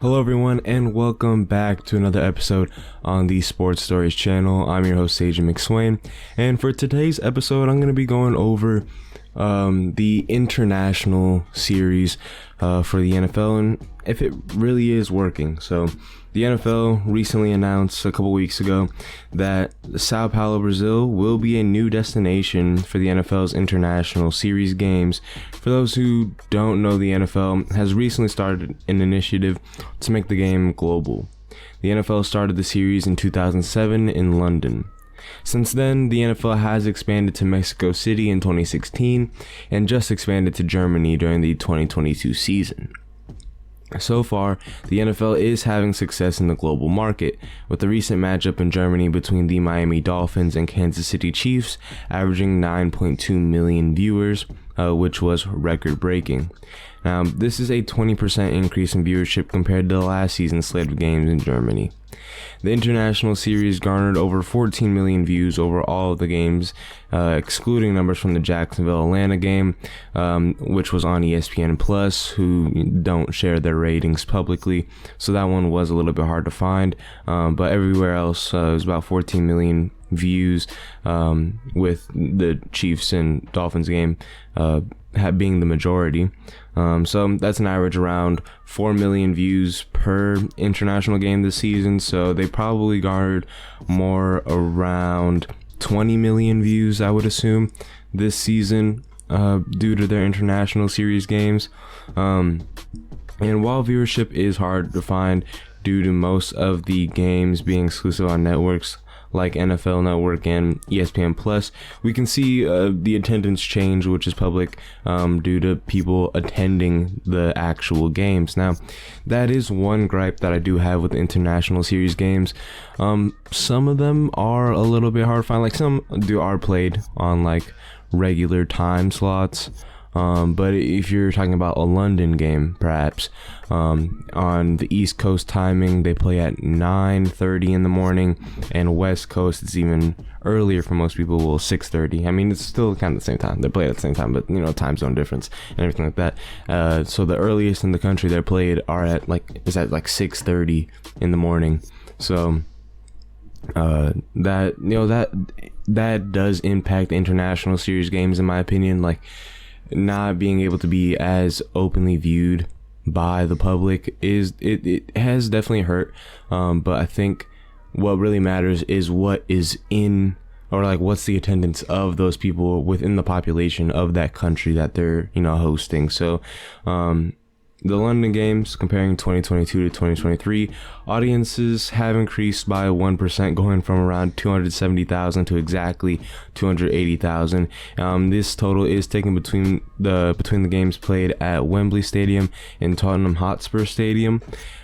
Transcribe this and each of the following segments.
Hello everyone and welcome back to another episode on the Sports Stories channel. I'm your host Sage McSwain, and for today's episode I'm going to be going over the international series for the NFL and if it really is working. So the NFL recently announced a couple weeks ago that Sao Paulo, Brazil will be a new destination for the NFL's international series games. For those who don't know, the NFL has recently started an initiative to make the game global. The NFL started the series in 2007 in London. Since then, the NFL has expanded to Mexico City in 2016 and just expanded to Germany during the 2022 season. So far, the NFL is having success in the global market, with the recent matchup in Germany between the Miami Dolphins and Kansas City Chiefs averaging 9.2 million viewers, which was record-breaking. Now, this is a 20% increase in viewership compared to the last season's slate of games in Germany. The international series garnered over 14 million views over all of the games, excluding numbers from the Jacksonville-Atlanta game, which was on ESPN Plus, who don't share their ratings publicly, so that one was a little bit hard to find, but everywhere else it was about 14 million views, with the Chiefs and Dolphins game being the majority. So that's an average around 4 million views per international game this season, so they probably garnered more around 20 million views, I would assume, this season due to their international series games. And while viewership is hard to find due to most of the games being exclusive on networks like NFL Network and ESPN Plus, we can see the attendance change, which is public, due to people attending the actual games. Now, that is one gripe that I do have with international series games. Some of them are a little bit hard to find, like some are played on like regular time slots. But if you're talking about a London game, perhaps, on the East Coast timing, they play at 9:30 in the morning, and West Coast, it's even earlier for most people, 6:30. I mean, it's still kind of the same time. They play at the same time, but, time zone difference and everything like that. So the earliest in the country they're played at 6:30 in the morning. So that does impact international series games, in my opinion. Like, not being able to be as openly viewed by the public it has definitely hurt, but I think what really matters is what is in, or like what's the attendance of those people within the population of that country that they're hosting. So the London games, comparing 2022 to 2023, audiences have increased by 1%, going from around 270,000 to exactly 280,000. This total is taken between the games played at Wembley Stadium and Tottenham Hotspur Stadium.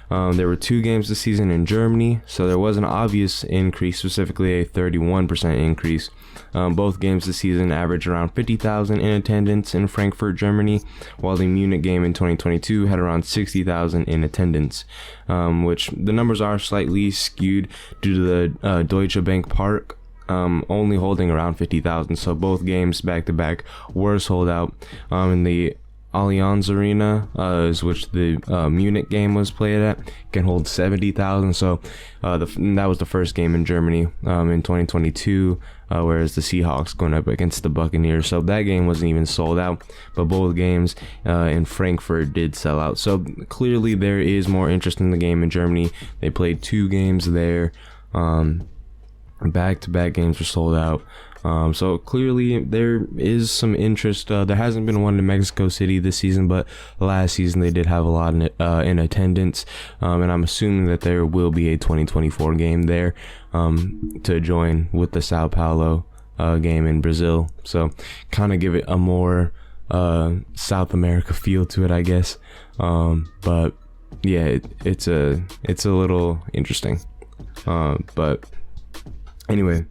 There were 2 games this season in Germany, so there was an obvious increase, specifically a 31% increase. Both games this season averaged around 50,000 in attendance in Frankfurt, Germany, while the Munich game in 2022 had around 60,000 in attendance, which the numbers are slightly skewed due to the Deutsche Bank Park only holding around 50,000. So both games back to back were sold out. In the Allianz Arena, which the Munich game was played at, can hold 70,000. So that was the first game in Germany in 2022, whereas the Seahawks going up against the Buccaneers. So that game wasn't even sold out, but both games in Frankfurt did sell out. So clearly there is more interest in the game in Germany. They played 2 games there. Back-to-back games were sold out. So clearly there is some interest. There hasn't been one in Mexico City this season, but last season they did have a lot in attendance, and I'm assuming that there will be a 2024 game there to join with the Sao Paulo game in Brazil. So kind of give it a more South America feel to it, I guess. But yeah, it's a little interesting. But anyway,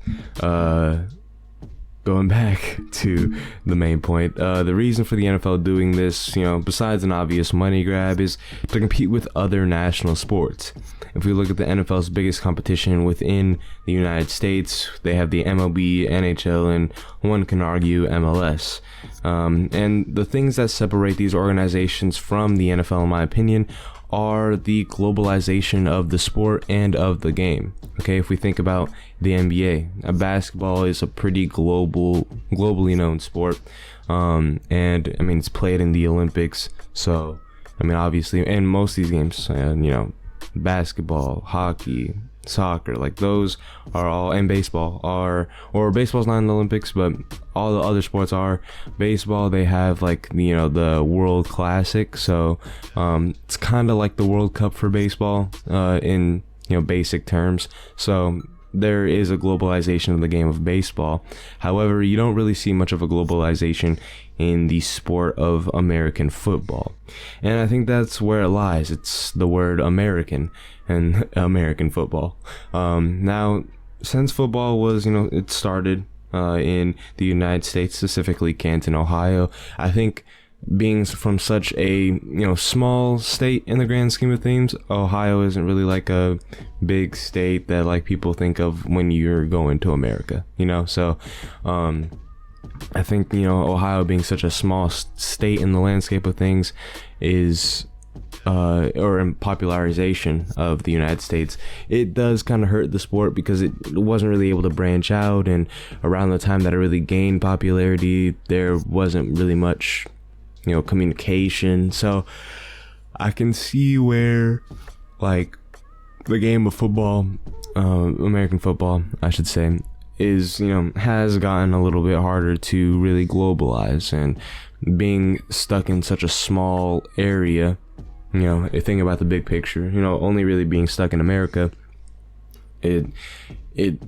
going back to the main point, the reason for the NFL doing this, besides an obvious money grab, is to compete with other national sports. If we look at the NFL's biggest competition within the United States, they have the MLB, NHL, and one can argue MLS. And the things that separate these organizations from the NFL, in my opinion, are the globalization of the sport and of the game. Okay, if we think about the NBA, basketball is a pretty globally known sport, and I mean it's played in the Olympics. So I mean obviously, and most of these games, basketball, hockey, soccer, like those are all, and baseball are, or baseball's not in the Olympics, but all the other sports are. Baseball, they have like the World Classic, so it's kind of like the World Cup for baseball in basic terms. So there is a globalization of the game of baseball. However, you don't really see much of a globalization in the sport of American football. And I think that's where it lies. It's the word American and American football. Now, since football was, it started in the United States, specifically Canton, Ohio, I think being from such a small state in the grand scheme of things, Ohio isn't really like a big state that like people think of when you're going to America, so I think Ohio being such a small state in the landscape of things is or in popularization of the United States, it does kind of hurt the sport because it wasn't really able to branch out, and around the time that it really gained popularity, there wasn't really much communication. So I can see where like the game of football, American football I should say, is has gotten a little bit harder to really globalize, and being stuck in such a small area, think about the big picture, only really being stuck in America, it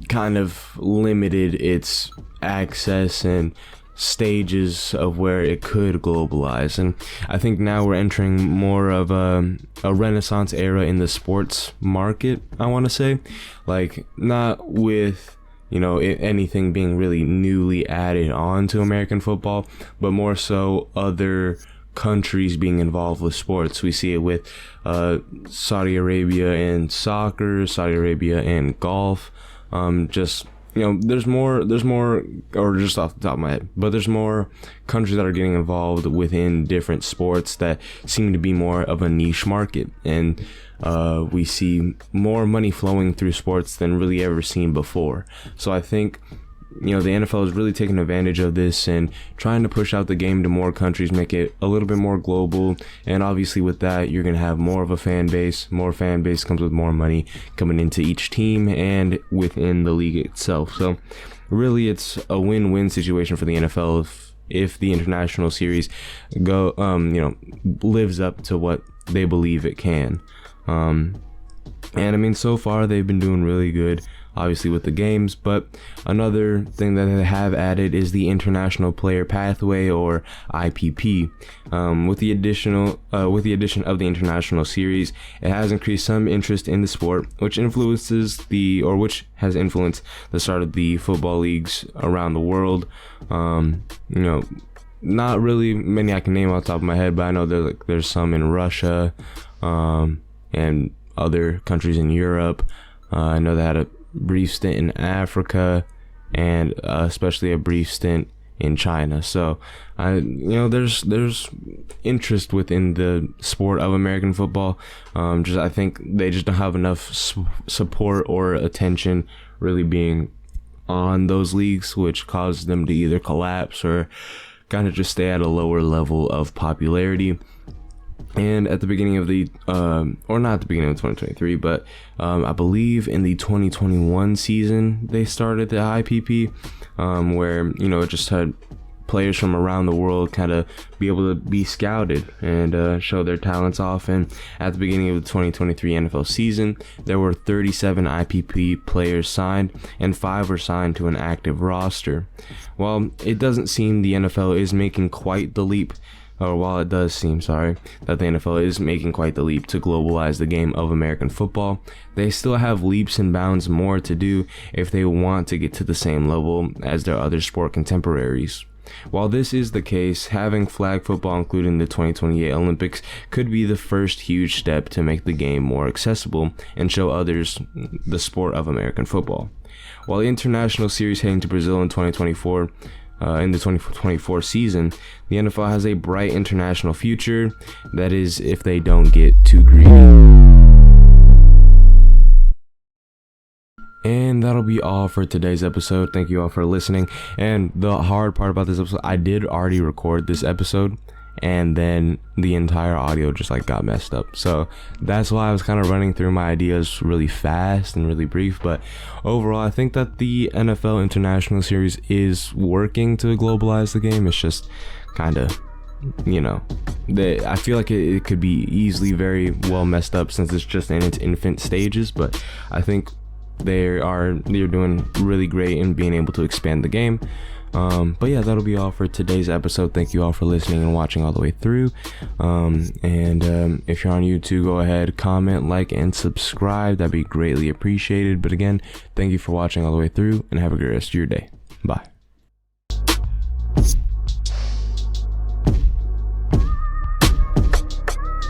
kind of limited its access and stages of where it could globalize. And I think now we're entering more of a renaissance era in the sports market, I want to say, like not with anything being really newly added on to American football, but more so other countries being involved with sports. We see it with Saudi Arabia and soccer, Saudi Arabia and golf. There's more, or just off the top of my head, but there's more countries that are getting involved within different sports that seem to be more of a niche market. And we see more money flowing through sports than really ever seen before. So I think the NFL is really taking advantage of this and trying to push out the game to more countries, make it a little bit more global. And obviously with that, you're going to have more of a fan base. More fan base comes with more money coming into each team and within the league itself. So really it's a win-win situation for the NFL if the international series lives up to what they believe it can. And I mean, so far they've been doing really good, obviously with the games, but another thing that they have added is the International Player Pathway, or IPP. With the addition of the international series, it has increased some interest in the sport, which has influenced the start of the football leagues around the world. Not really many I can name off the top of my head, but I know there's some in Russia, and other countries in Europe. I know they had a brief stint in Africa, and especially a brief stint in China. So there's interest within the sport of American football. I think they just don't have enough support or attention really being on those leagues, which causes them to either collapse or kind of just stay at a lower level of popularity. And at the beginning of or not at the beginning of 2023, but I believe in the 2021 season, they started the IPP, where, it just had players from around the world kind of be able to be scouted and show their talents off. And at the beginning of the 2023 NFL season, there were 37 IPP players signed, and 5 were signed to an active roster. While it doesn't seem the NFL is making quite the leap, while it does seem, that the NFL is making quite the leap to globalize the game of American football, they still have leaps and bounds more to do if they want to get to the same level as their other sport contemporaries. While this is the case, having flag football included in the 2028 Olympics could be the first huge step to make the game more accessible and show others the sport of American football. While the international series heading to Brazil in 2024 in the 2024 season, the NFL has a bright international future. That is, if they don't get too greedy. And that'll be all for today's episode. Thank you all for listening. And the hard part about this episode, I did already record this episode, and then the entire audio just like got messed up. So that's why I was kind of running through my ideas really fast and really brief. But overall, I think that the NFL International Series is working to globalize the game. It's just kind of, I feel like it could be easily very well messed up since it's just in its infant stages. But I think they're doing really great in being able to expand the game. But yeah, that'll be all for today's episode. Thank you all for listening and watching all the way through. If you're on YouTube, go ahead, comment, like, and subscribe. That'd be greatly appreciated. But again, thank you for watching all the way through, and have a great rest of your day. Bye.